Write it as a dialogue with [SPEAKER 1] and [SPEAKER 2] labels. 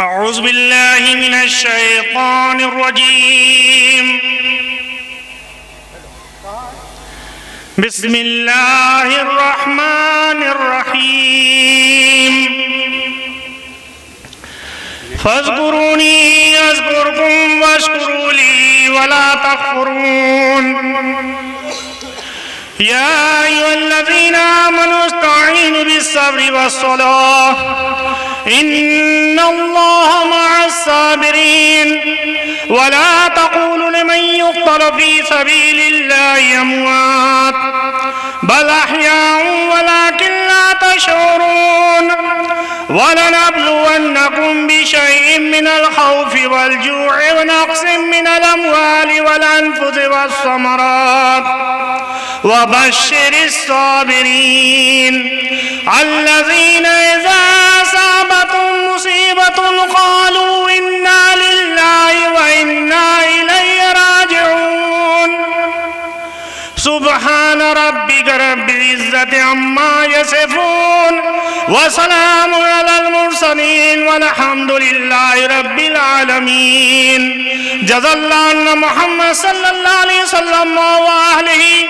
[SPEAKER 1] أعوذ بالله من الشيطان الرجيم. بسم الله الرحمن الرحيم. فاذكروني أذكركم واشكروا لي ولا تكفرون. يا أيها الذين آمنوا استعينوا بالصبر والصلاة إن الله مع الصابرين. ولا تقولوا لمن يقتل في سبيل الله أموات بل أحياء ولكن لا تشعرون. ولنبلونكم بشيء من الخوف والجوع ونقص من الأموال والأنفس والثمرات وبشر الصابرين الذين إذا أصابتهم مصيبة قالوا إنا لله وإنا إليه راجعون. سبحان ربك رب العزة عما يصفون وسلام على المرسلين والحمد لله رب العالمين. جزا الله محمد صلى الله عليه وسلم وأهله